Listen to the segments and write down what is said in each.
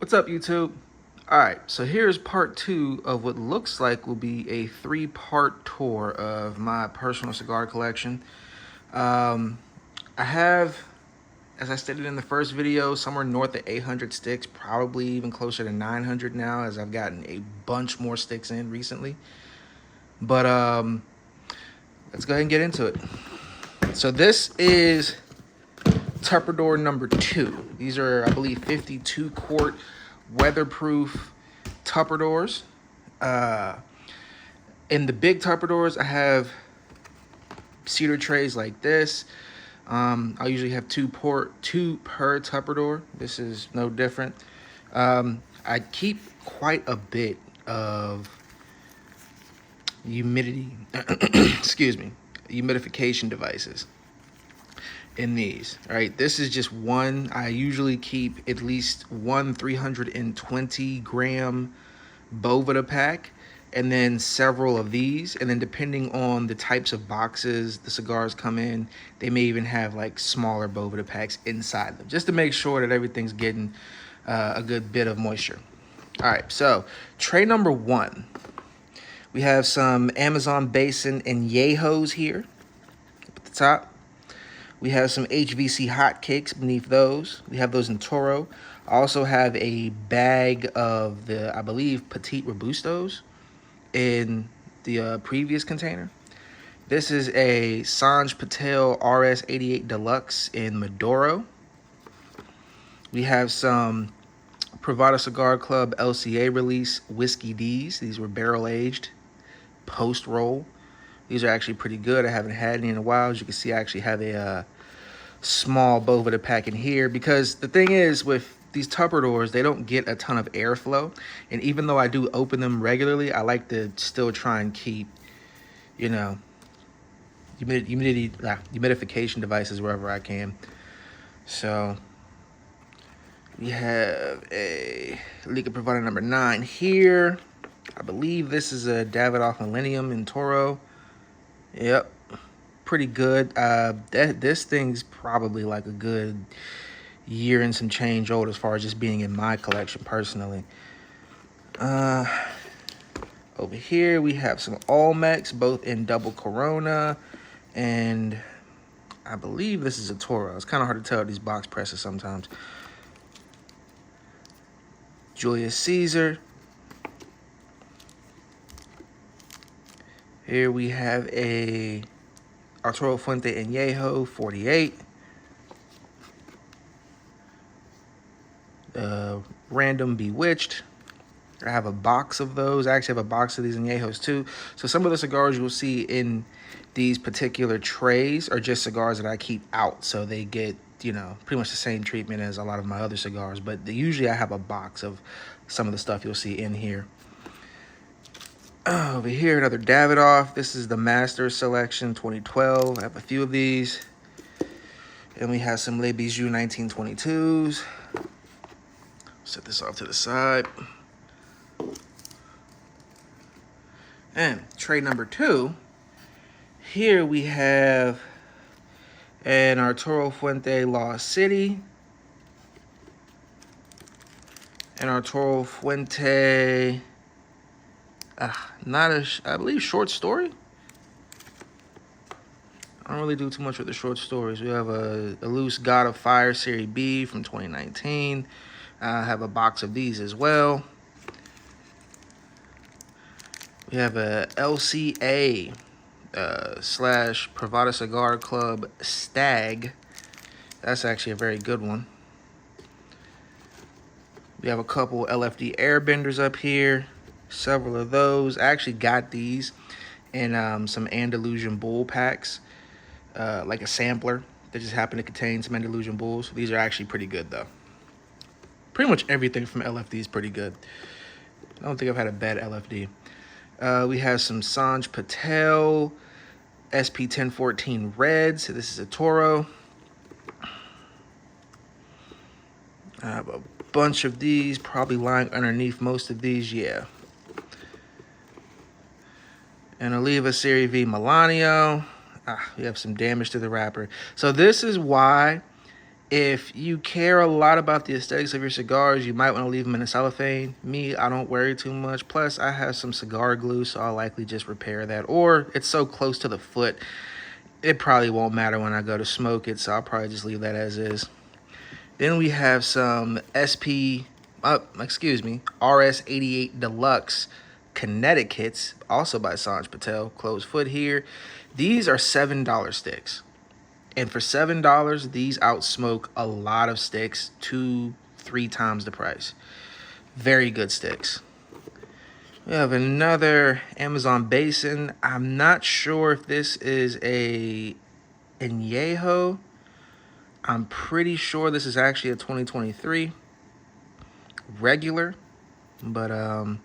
What's up, YouTube? All right, so here's part two of what looks like will be a three-part tour of my personal cigar collection. Um, I have, as I stated in the first video, somewhere north of 800 sticks, probably even closer to 900 now, as I've gotten a bunch more sticks in recently. But let's go ahead and get into it. So this is Tupperware number 2. These are, I believe, 52 quart weatherproof Tupperwares. In the big Tupperwares, I have cedar trays like this. I'll usually have two per Tupperware. This is no different. I keep quite a bit of humidity, excuse me, humidification devices in these. All right, this is just one. I usually keep at least one 320 gram Boveda pack, and then several of these, and then depending on the types of boxes the cigars come in, they may even have like smaller Boveda packs inside them, just to make sure that everything's getting a good bit of moisture. All right, so tray number 1, we have some Amazon Basin and Yehos here at the top. We have some HVC hotcakes beneath those. We have those in Toro. I also have a bag of the, I believe, Petite Robustos in the previous container. This is a Sanj Patel RS88 Deluxe in Maduro. We have some Privada Cigar Club LCA release Whiskey D's. These were barrel aged, post roll. These are actually pretty good. I haven't had any in a while. As you can see, I actually have a small Boveda pack in here, because the thing is with these Tupperwares, they don't get a ton of airflow, and even though I do open them regularly, I like to still try and keep, you know, humidification devices wherever I can. So we have a Liga Privada number 9 here. I believe this is a Davidoff Millennium in Toro. Yep, pretty good. This thing's probably like a good year and some change old as far as just being in my collection personally. Over here we have some Olmecs, both in double Corona, and I believe this is a Toro. It's kind of hard to tell these box presses sometimes. Julius Caesar. Here we have a Arturo Fuente Añejo 48. Random Bewitched. I have a box of those. I actually have a box of these Añejos too. So some of the cigars you'll see in these particular trays are just cigars that I keep out. So they get, you know, pretty much the same treatment as a lot of my other cigars. But usually I have a box of some of the stuff you'll see in here. Over here, another Davidoff. This is the Master Selection 2012. I have a few of these. And we have some Les Bijoux 1922s. Set this off to the side. And tray number 2. Here we have an Arturo Fuente Lost City. An Arturo Fuente... I believe short story. I don't really do too much with the short stories. We have a loose God of Fire Series B from 2019. I have a box of these as well. We have a LCA slash Privada Cigar Club Stag. That's actually a very good one. We have a couple LFD Airbenders up here. Several of those. I actually got these in some Andalusian Bull packs, like a sampler that just happened to contain some Andalusian Bulls. These are actually pretty good though. Pretty much everything from LFD is pretty good. I don't think I've had a bad LFD. We have some Sanj Patel SP 1014 Reds. So this is a Toro. I have a bunch of these, probably lying underneath most of these, yeah. And Oliva Serie V Melanio. We have some damage to the wrapper. So this is why If you care a lot about the aesthetics of your cigars, you might want to leave them in a cellophane. Me, I don't worry too much. Plus, I have some cigar glue, so I'll likely just repair that. Or it's so close to the foot, it probably won't matter when I go to smoke it, so I'll probably just leave that as is. Then we have some RS88 Deluxe Connecticut's, also by Sanj Patel, closed foot here. These are $7 sticks. And for $7, these outsmoke a lot of sticks, 2-3 times the price. Very good sticks. We have another Amazon Basin. I'm not sure if this is a Añejo. I'm pretty sure this is actually a 2023 regular, but you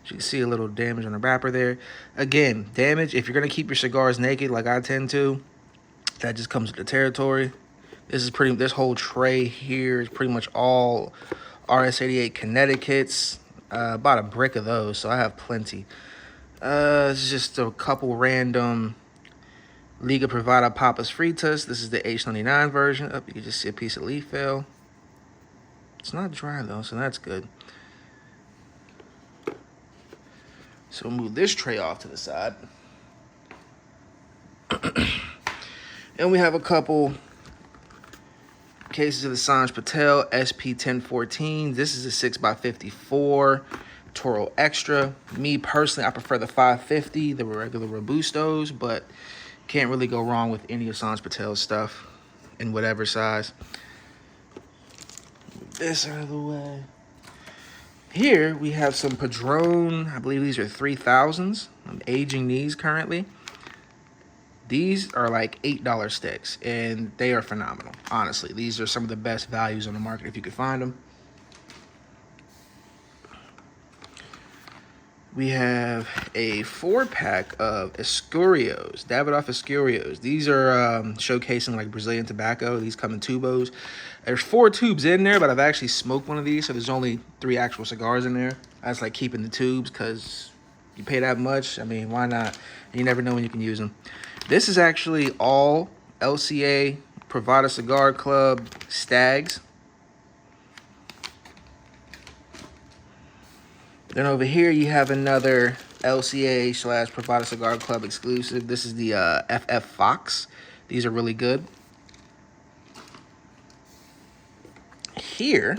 can see a little damage on the wrapper there. Again, damage, if you're gonna keep your cigars naked like I tend to, that just comes with the territory. This whole tray here is pretty much all RS88 Connecticut's. About a brick of those, so I have plenty. It's just a couple random Liga Privada Papas Fritas. This is the H99 version. You can just see a piece of leaf fell. It's not dry though, so that's good. So we'll move this tray off to the side. And we have a couple cases of the Sanj Patel SP1014. This is a 6x54 Toro Extra. Me personally, I prefer the 550, the regular Robustos, but can't really go wrong with any of Sanj Patel's stuff in whatever size. Move this out of the way. Here we have some Padron. I believe these are 3000s. I'm aging these currently. These are like $8 sticks, and they are phenomenal. Honestly, these are some of the best values on the market if you could find them. We have a 4-pack of Escurios, Davidoff Escurios. These are showcasing like Brazilian tobacco. These come in tubos. There's 4 tubes in there, but I've actually smoked one of these, so there's only 3 actual cigars in there. I just like keeping the tubes because you pay that much. I mean, why not? You never know when you can use them. This is actually all LCA Privada Cigar Club Stags. Then over here you have another LCA / Privada Cigar Club exclusive. This is the FF Fox. These are really good. Here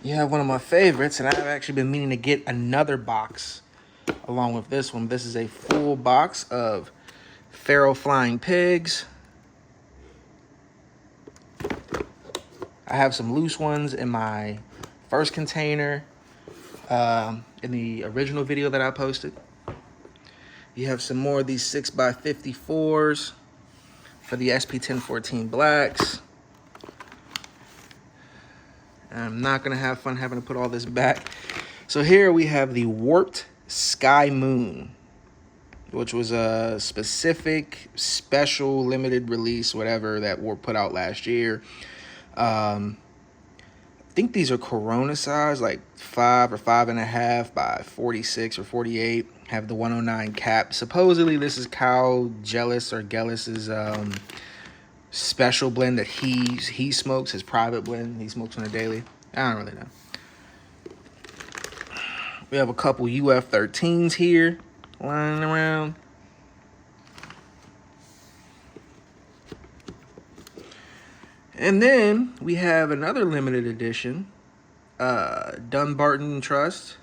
you have one of my favorites, and I've actually been meaning to get another box along with this one. This is a full box of Feral Flying Pigs. I have some loose ones in my first container in the original video that I posted. You have some more of these 6x54s for the SP1014 Blacks. I'm not going to have fun having to put all this back. So here we have the Warped Sky Moon, which was a specific, special, limited release, whatever, that Warp put out last year. I think these are Corona size, like 5 or 5.5 by 46 or 48. Have the 109 cap. Supposedly this is Cal Gellis's special blend that he smokes, his private blend. He smokes on a daily. I don't really know. We have a couple UF13s here lying around. And then we have another limited edition, Dunbarton Trust,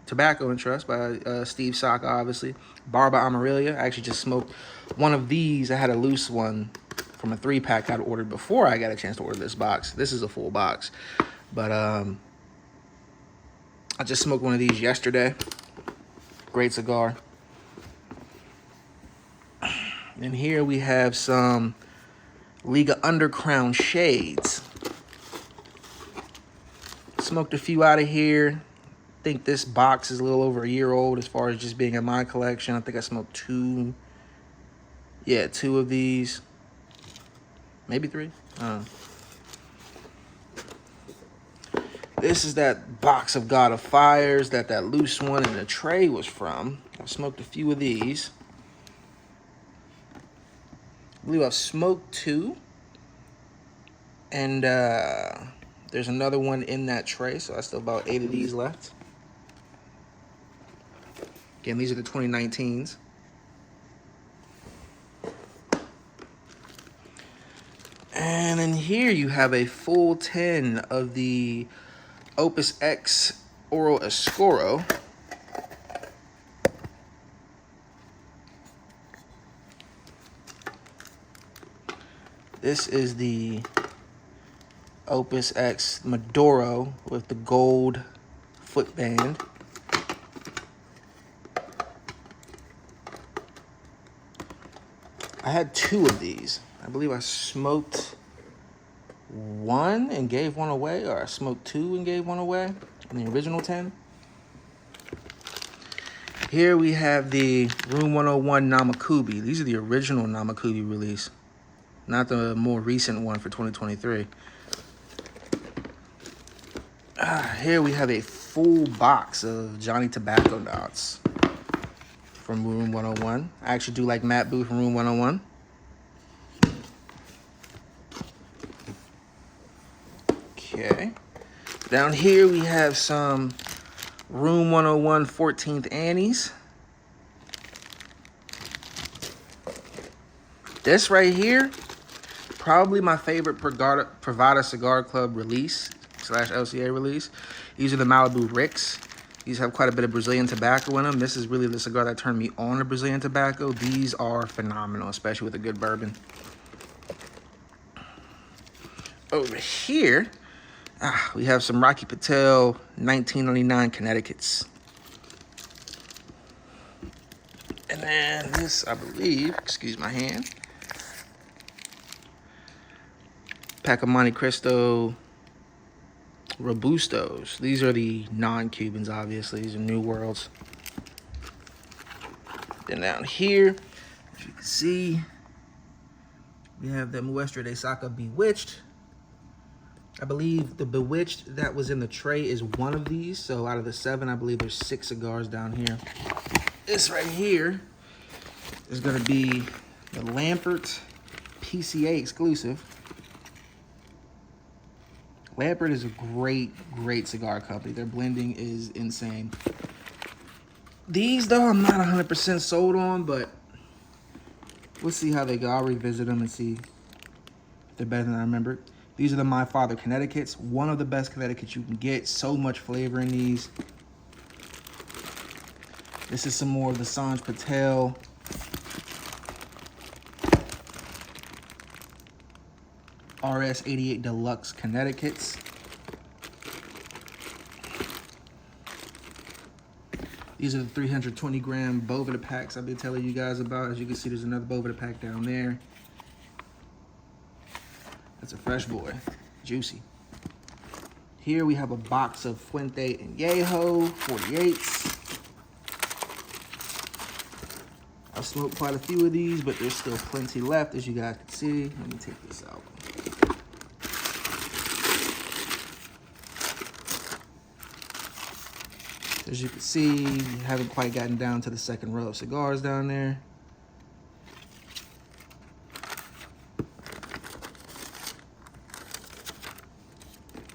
Tobacco and Trust by Steve Saka, obviously. Barba Amarilla. I actually just smoked one of these. I had a loose one from a 3-pack I'd ordered before I got a chance to order this box. This is a full box. But I just smoked one of these yesterday. Great cigar. And here we have some Liga Undercrown Shades. Smoked a few out of here. I think this box is a little over a year old as far as just being in my collection. I think I smoked 2. Yeah, 2 of these. Maybe 3. This is that box of God of Fires that loose one in the tray was from. I've smoked a few of these. I believe I've smoked 2. And there's another one in that tray, so I still about 8 of these left. Again, these are the 2019s. And then here you have a full 10 of the Opus X Oro Oscuro. This is the Opus X Maduro with the gold footband. I had 2 of these. I believe I smoked 1 and gave 1 away, or I smoked 2 and gave 1 away in the original 10. Here we have the Room 101 Namakubi. These are the original Namakubi release, not the more recent one for 2023. Here we have a full box of Johnny Tobacco Knots from Room 101. I actually do like Matt Booth from Room 101. Okay. Down here we have some Room 101 14th Annies. This right here, probably my favorite Privada Cigar Club release / LCA release. These are the Malibu Ricks. These have quite a bit of Brazilian tobacco in them. This is really the cigar that turned me on to Brazilian tobacco. These are phenomenal, especially with a good bourbon. Over here, we have some Rocky Patel 1999 Connecticut's. And then this, I believe, excuse my hand, pack of Monte Cristo Robustos. These are the non-Cubans, obviously. These are New Worlds. Then down here, as you can see, we have the Muestra de Saca Bewitched. I believe the Bewitched that was in the tray is one of these. So out of the 7, I believe there's 6 cigars down here. This right here is going to be the Lampert PCA exclusive. Lampert is a great cigar company. Their blending is insane. These, though, I'm not 100% sold on, but we'll see how they go. I'll revisit them and see if they're better than I remember. These are the My Father Connecticut's. One of the best Connecticut's you can get. So much flavor in these. This is some more of the Sanj Patel. RS88 Deluxe Connecticut's. These are the 320 gram Boveda packs I've been telling you guys about. As you can see, there's another Boveda pack down there. That's a fresh boy, juicy. Here we have a box of Fuente and Yeho 48s. I've smoked quite a few of these, but there's still plenty left, as you guys can see. Let me take this out. As you can see, you haven't quite gotten down to the second row of cigars down there.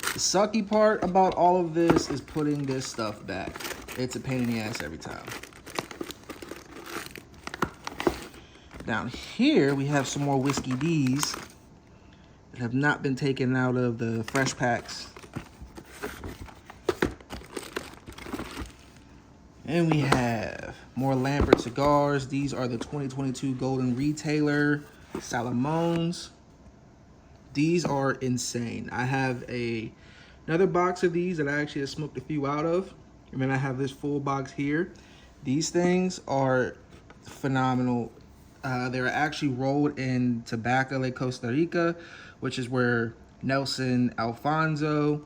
The sucky part about all of this is putting this stuff back. It's a pain in the ass every time. Down here, we have some more Whiskey D's that have not been taken out of the fresh packs. And we have more Lampert cigars. These are the 2022 Golden Retailer Salamones. These are insane. I have another box of these that I actually have smoked a few out of. And then I have this full box here. These things are phenomenal. They're actually rolled in Tobacco de Costa Rica, which is where Nelson Alfonso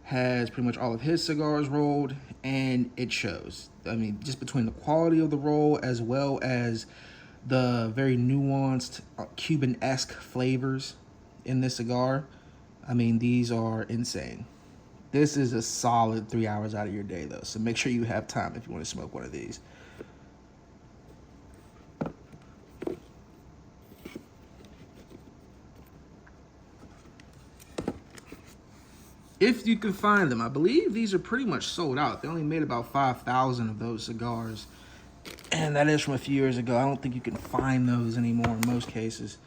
has pretty much all of his cigars rolled, and it shows. I mean, just between the quality of the roll as well as the very nuanced Cuban-esque flavors in this cigar, I mean, these are insane. This is a solid 3 hours out of your day, though, so make sure you have time if you want to smoke one of these. if you can find them. I believe these are pretty much sold out. They only made about 5,000 of those cigars, and that is from a few years ago. I don't think you can find those anymore in most cases.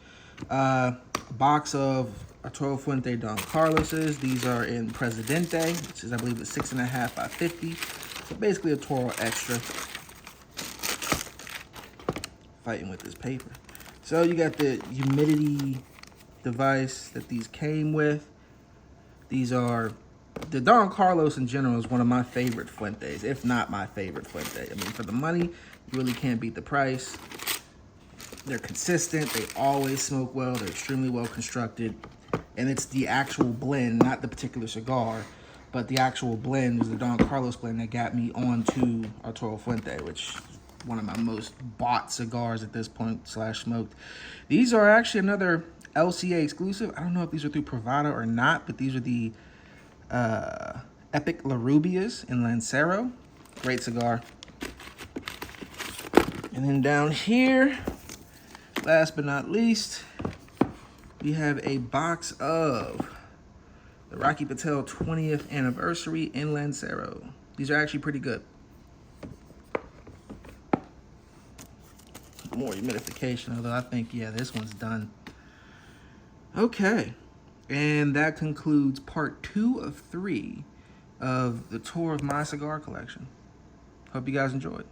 A box of Arturo Fuente Don Carlos's. These are in Presidente, which is, I believe, a 6.5 by 50. So basically a Toro Extra. Fighting with this paper. So you got the humidity device that these came with. These are, the Don Carlos in general is one of my favorite Fuentes, if not my favorite Fuente. I mean, for the money, you really can't beat the price. They're consistent, they always smoke well, they're extremely well constructed. And it's the actual blend, not the particular cigar, but the actual blend is the Don Carlos blend that got me onto Arturo Fuente, which is one of my most bought cigars at this point, slash smoked. These are actually another LCA exclusive. I don't know if these are through Privada or not, but these are the Epic La Rubias in Lancero. Great cigar. And then down here, last but not least, we have a box of the Rocky Patel 20th anniversary in Lancero. These are actually pretty good. More humidification, although I think, yeah, this one's done. Okay, and that concludes part 2 of 3 of the tour of my cigar collection. Hope you guys enjoyed.